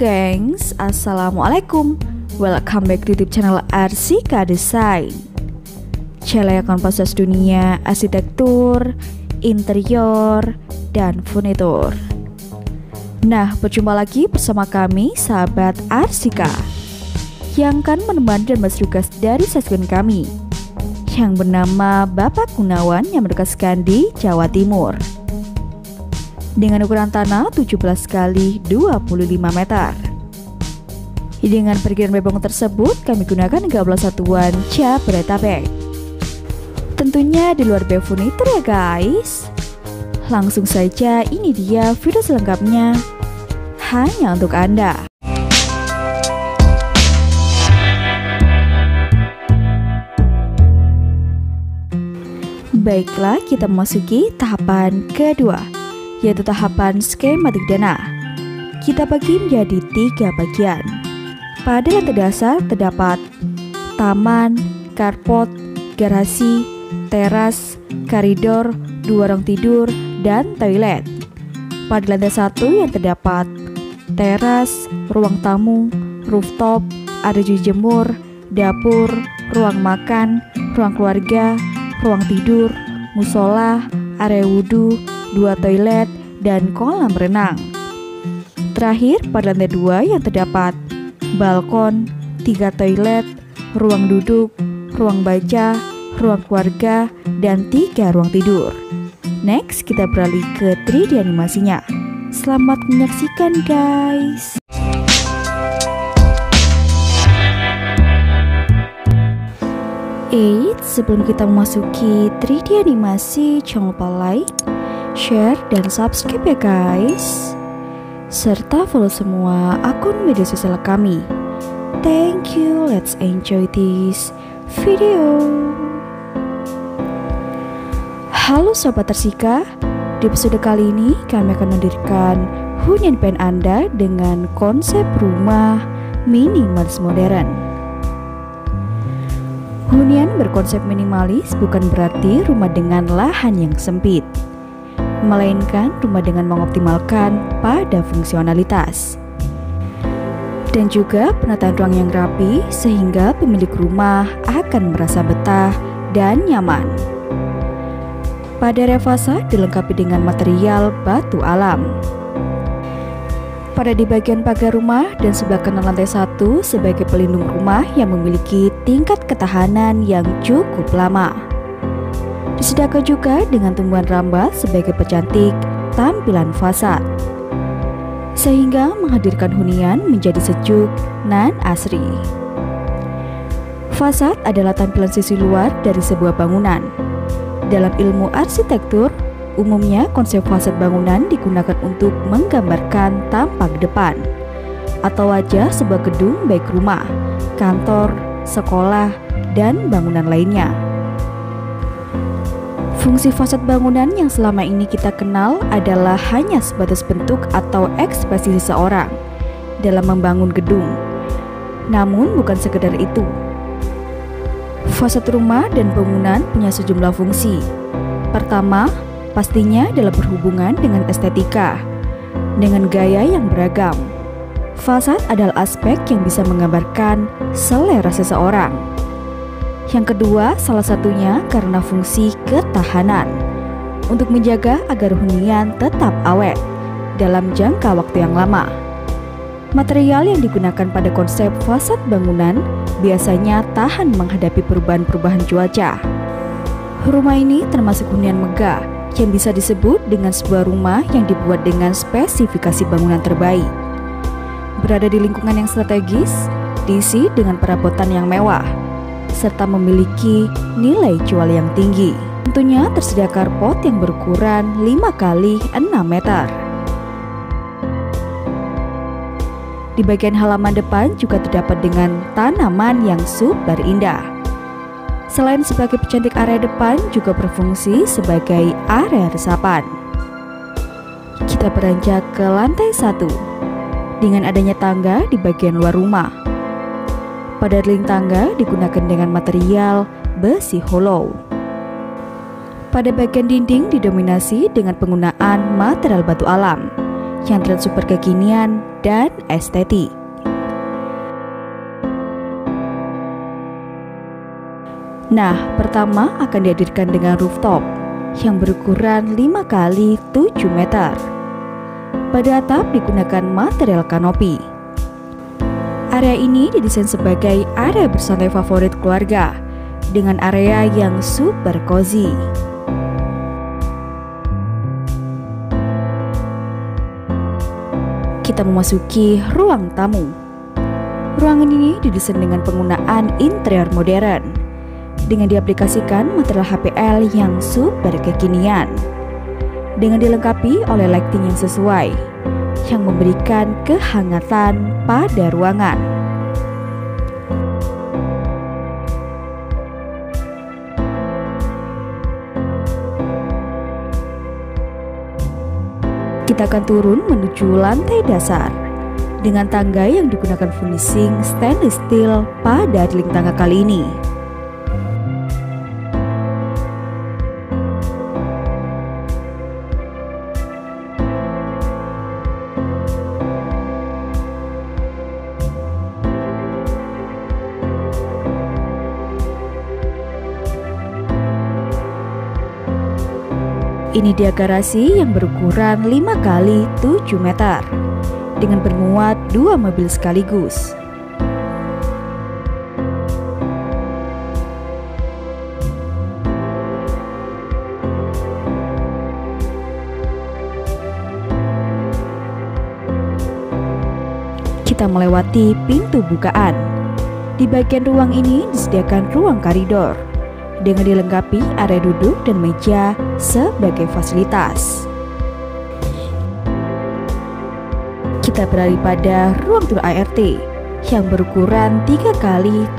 gengs, assalamualaikum. Welcome back to YouTube channel Arsika Design. Channel yang akan proses dunia arsitektur, interior, dan furnitur. Nah, berjumpa lagi bersama kami, sahabat Arsika, yang akan menemani dan bertugas dari segmen kami yang bernama Bapak Gunawan yang bertugaskan di Jawa Timur. Dengan ukuran tanah 17 kali 25 meter. Dengan perizinan bebong tersebut kami gunakan 13 satuan Jabodetabek. Tentunya di luar BF furnitur ya guys. Langsung saja, ini dia video selengkapnya hanya untuk Anda. Baiklah, kita memasuki tahapan kedua, yaitu tahapan skematik dana. Kita bagi menjadi 3 bagian. Pada lantai dasar terdapat taman, carport, garasi, teras, koridor, 2 ruang tidur, dan toilet. Pada lantai 1 yang terdapat teras, ruang tamu, rooftop, ada juru jemur, dapur, ruang makan, ruang keluarga, ruang tidur, musola, area wudhu, 2 toilet, dan kolam renang. Terakhir, pada lantai 2 yang terdapat balkon, 3 toilet, ruang duduk, ruang baca, ruang keluarga, dan 3 ruang tidur. Next, kita beralih ke 3D animasinya. Selamat menyaksikan guys. Sebelum kita memasuki 3D animasi, jangan lupa like, share, dan subscribe ya guys, serta follow semua akun media sosial kami. Thank you, let's enjoy this video. Halo Sobat Arsika, di episode kali ini kami akan menghadirkan hunian impian Anda dengan konsep rumah minimalis modern. Hunian berkonsep minimalis bukan berarti rumah dengan lahan yang sempit, melainkan rumah dengan mengoptimalkan pada fungsionalitas dan juga penataan ruang yang rapi sehingga pemilik rumah akan merasa betah dan nyaman. Pada area fasad dilengkapi dengan material batu alam. Pada di bagian pagar rumah dan sebelah kanan lantai 1 sebagai pelindung rumah yang memiliki tingkat ketahanan yang cukup lama. Disediakan juga dengan tumbuhan rambat sebagai pecantik tampilan fasad, sehingga menghadirkan hunian menjadi sejuk dan asri. Fasad adalah tampilan sisi luar dari sebuah bangunan. Dalam ilmu arsitektur, umumnya konsep fasad bangunan digunakan untuk menggambarkan tampak depan atau wajah sebuah gedung baik rumah, kantor, sekolah, dan bangunan lainnya. Fungsi fasad bangunan yang selama ini kita kenal adalah hanya sebatas bentuk atau ekspresi seseorang dalam membangun gedung. Namun bukan sekedar itu. Fasad rumah dan bangunan punya sejumlah fungsi. Pertama, pastinya dalam berhubungan dengan estetika, dengan gaya yang beragam. Fasad adalah aspek yang bisa menggambarkan selera seseorang. Yang kedua, salah satunya karena fungsi ketahanan, untuk menjaga agar hunian tetap awet dalam jangka waktu yang lama. Material yang digunakan pada konsep fasad bangunan biasanya tahan menghadapi perubahan-perubahan cuaca. Rumah ini termasuk hunian megah yang bisa disebut dengan sebuah rumah yang dibuat dengan spesifikasi bangunan terbaik. Berada di lingkungan yang strategis, diisi dengan perabotan yang mewah, serta memiliki nilai jual yang tinggi. Tentunya tersedia carport yang berukuran 5 kali 6 meter. Di bagian halaman depan juga terdapat dengan tanaman yang super indah. Selain sebagai pecantik area depan, juga berfungsi sebagai area resapan. Kita beranjak ke lantai 1 dengan adanya tangga di bagian luar rumah. Pada railing tangga digunakan dengan material besi hollow. Pada bagian dinding didominasi dengan penggunaan material batu alam yang terlihat super kekinian dan estetik. Nah, pertama akan dihadirkan dengan rooftop yang berukuran 5 x 7 meter. Pada atap digunakan material kanopi. Area ini didesain sebagai area bersantai favorit keluarga dengan area yang super cozy. Kita memasuki ruang tamu. Ruangan ini didesain dengan penggunaan interior modern dengan diaplikasikan material HPL yang super kekinian, dengan dilengkapi oleh lighting yang sesuai yang memberikan kehangatan pada ruangan. Kita akan turun menuju lantai dasar dengan tangga yang digunakan finishing stainless steel pada dinding tangga kali ini. Ini dia garasi yang berukuran 5 x 7 meter dengan bermuat 2 mobil sekaligus. Kita melewati pintu bukaan. Di bagian ruang ini disediakan ruang koridor dengan dilengkapi area duduk dan meja sebagai fasilitas. Kita beralih pada ruang tidur ART yang berukuran 3 x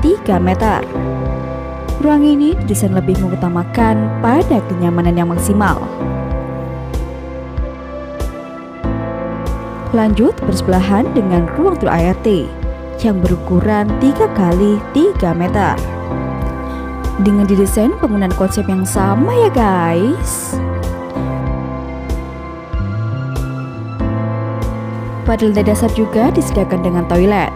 3 meter. Ruang ini didesain lebih mengutamakan pada kenyamanan yang maksimal. Lanjut bersebelahan dengan ruang tidur ART yang berukuran 3 x 3 meter. Dengan didesain penggunaan konsep yang sama ya guys. Pada lantai dasar juga disediakan dengan toilet.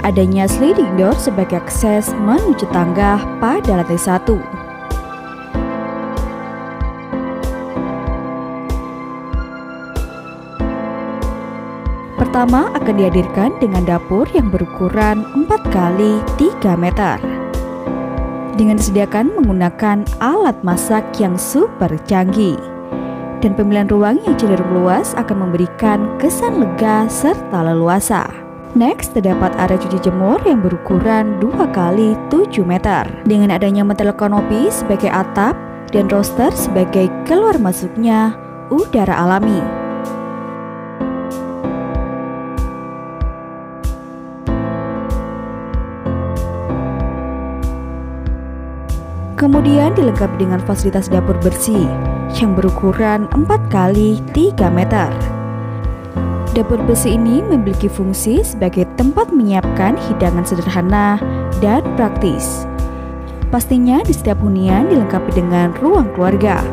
Adanya sliding door sebagai akses menuju tangga pada lantai 1. Pertama akan dihadirkan dengan dapur yang berukuran 4 x 3 meter dengan disediakan menggunakan alat masak yang super canggih, dan pemilihan ruang yang cenderung luas akan memberikan kesan lega serta leluasa. Next, terdapat area cuci jemur yang berukuran 2 x 7 meter dengan adanya material kanopi sebagai atap dan roster sebagai keluar masuknya udara alami. Kemudian dilengkapi dengan fasilitas dapur bersih yang berukuran 4 x 3 meter. Dapur bersih ini memiliki fungsi sebagai tempat menyiapkan hidangan sederhana dan praktis. Pastinya di setiap hunian dilengkapi dengan ruang keluarga.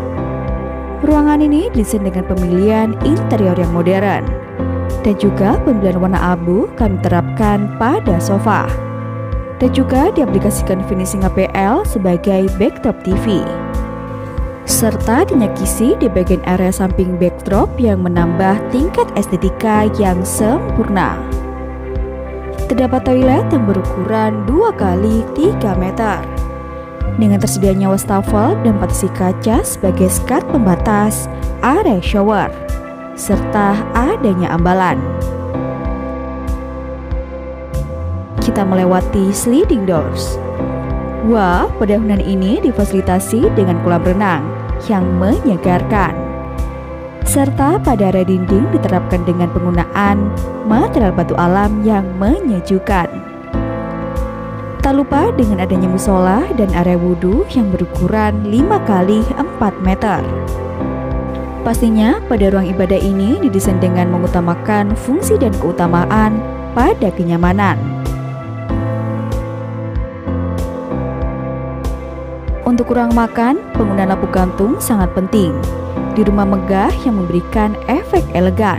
Ruangan ini didesain dengan pemilihan interior yang modern, dan juga pemilihan warna abu kami terapkan pada sofa. Dan juga diaplikasikan finishing HPL sebagai backdrop TV, serta dinyakisi di bagian area samping backdrop yang menambah tingkat estetika yang sempurna. Terdapat toilet yang berukuran 2 x 3 meter dengan tersedianya wastafel dan partisi kaca sebagai skat pembatas area shower, serta adanya ambalan. Kita melewati sliding doors. Wah, pada hunian ini difasilitasi dengan kolam renang yang menyegarkan, serta pada area dinding diterapkan dengan penggunaan material batu alam yang menyejukkan. Tak lupa dengan adanya musola dan area wudhu yang berukuran 5 x 4 meter. Pastinya pada ruang ibadah ini didesain dengan mengutamakan fungsi dan keutamaan pada kenyamanan. Untuk ruang makan, penggunaan lampu gantung sangat penting di rumah megah yang memberikan efek elegan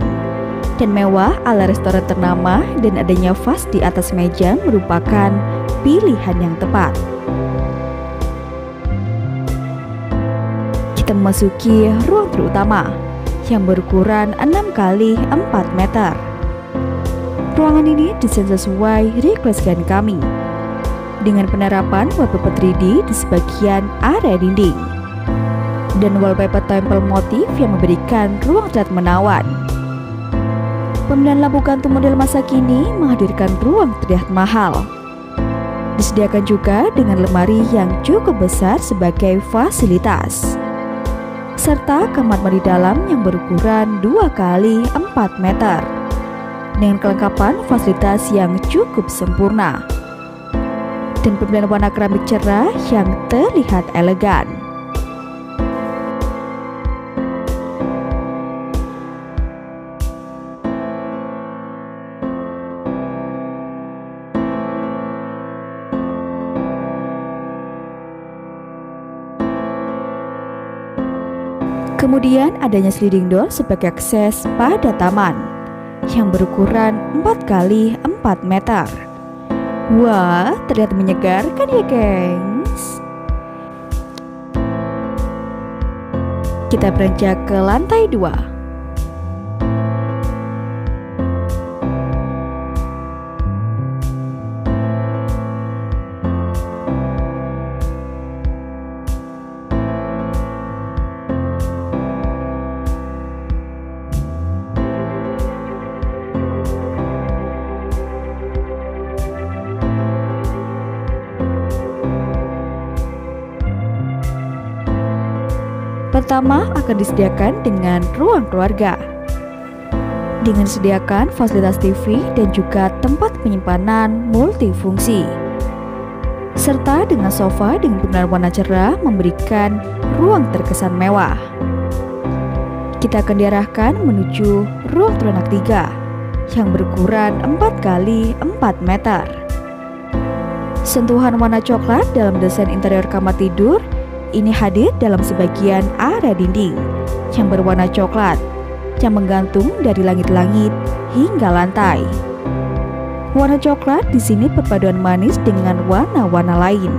dan mewah ala restoran ternama, dan adanya vas di atas meja merupakan pilihan yang tepat. Kita memasuki ruang terutama yang berukuran 6 kali 4 meter. Ruangan ini desain sesuai request klien kami dengan penerapan wallpaper 3D di sebagian area dinding dan wallpaper tempel motif yang memberikan ruang terlihat menawan. Pemilihan lampu gantung model masa kini menghadirkan ruang terlihat mahal. Disediakan juga dengan lemari yang cukup besar sebagai fasilitas, serta kamar mandi dalam yang berukuran 2 kali 4 meter dengan kelengkapan fasilitas yang cukup sempurna dan pemilihan warna keramik cerah yang terlihat elegan. Kemudian adanya sliding door sebagai akses pada taman yang berukuran 4 kali 4 meter. Wah, terlihat menyegarkan ya, gengs. Kita beranjak ke lantai 2. Pertama akan disediakan dengan ruang keluarga dengan disediakan fasilitas TV dan juga tempat penyimpanan multifungsi, serta dengan sofa dengan pemilihan warna cerah memberikan ruang terkesan mewah. Kita akan diarahkan menuju ruang teranak 3 yang berukuran 4 kali 4 meter. Sentuhan warna coklat dalam desain interior kamar tidur ini hadir dalam sebagian area dinding yang berwarna coklat yang menggantung dari langit-langit hingga lantai. Warna coklat di sini perpaduan manis dengan warna-warna lain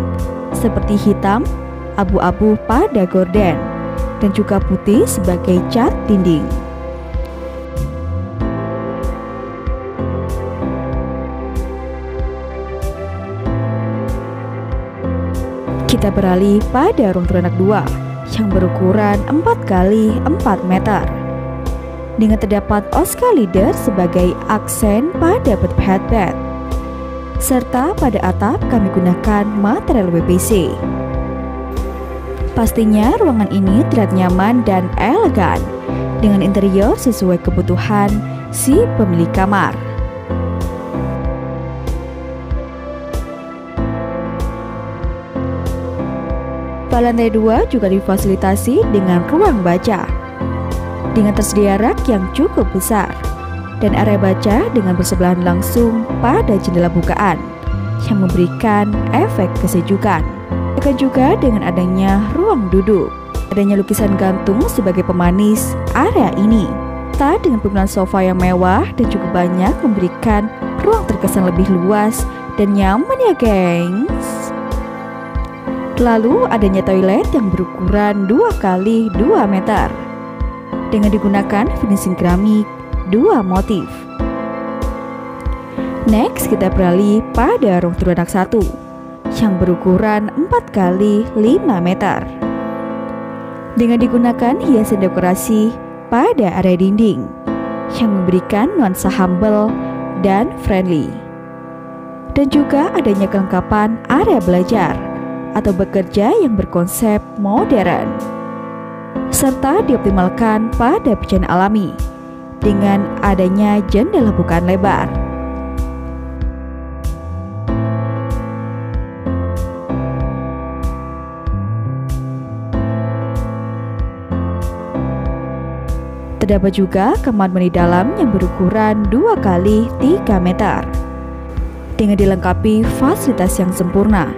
seperti hitam, abu-abu pada gorden, dan juga putih sebagai cat dinding. Kita beralih pada ruang teranak 2 yang berukuran 4 kali 4 meter dengan terdapat Oscar Leader sebagai aksen pada headbed, serta pada atap kami gunakan material WPC. Pastinya ruangan ini terlihat nyaman dan elegan dengan interior sesuai kebutuhan si pemilik kamar. Pada lantai 2 juga difasilitasi dengan ruang baca dengan tersedia rak yang cukup besar dan area baca dengan bersebelahan langsung pada jendela bukaan yang memberikan efek kesejukan. Akan juga dengan adanya ruang duduk, adanya lukisan gantung sebagai pemanis area ini, dengan penggunaan sofa yang mewah dan cukup banyak memberikan ruang terkesan lebih luas dan nyaman ya, gengs. Lalu adanya toilet yang berukuran 2 kali 2 meter dengan digunakan finishing keramik 2 motif. Next kita beralih pada ruang teranak 1 yang berukuran 4 kali 5 meter dengan digunakan hiasan dekorasi pada area dinding yang memberikan nuansa humble dan friendly, dan juga adanya kelengkapan area belajar atau bekerja yang berkonsep modern, serta dioptimalkan pada pencahayaan alami dengan adanya jendela bukaan lebar. Terdapat juga kamar mandi dalam yang berukuran 2 kali 3 meter dengan dilengkapi fasilitas yang sempurna.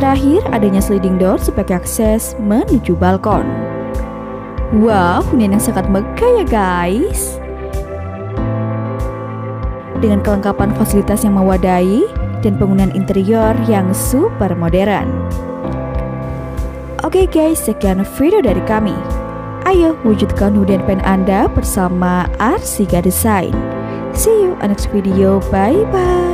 terakhir, adanya sliding door sebagai akses menuju balkon. Wow, hunian yang sangat megah ya guys. Dengan kelengkapan fasilitas yang mewadai dan bangunan interior yang super modern. Oke guys, sekian video dari kami. Ayo wujudkan hunian impian Anda bersama Arsika Design. See you on next video. Bye bye.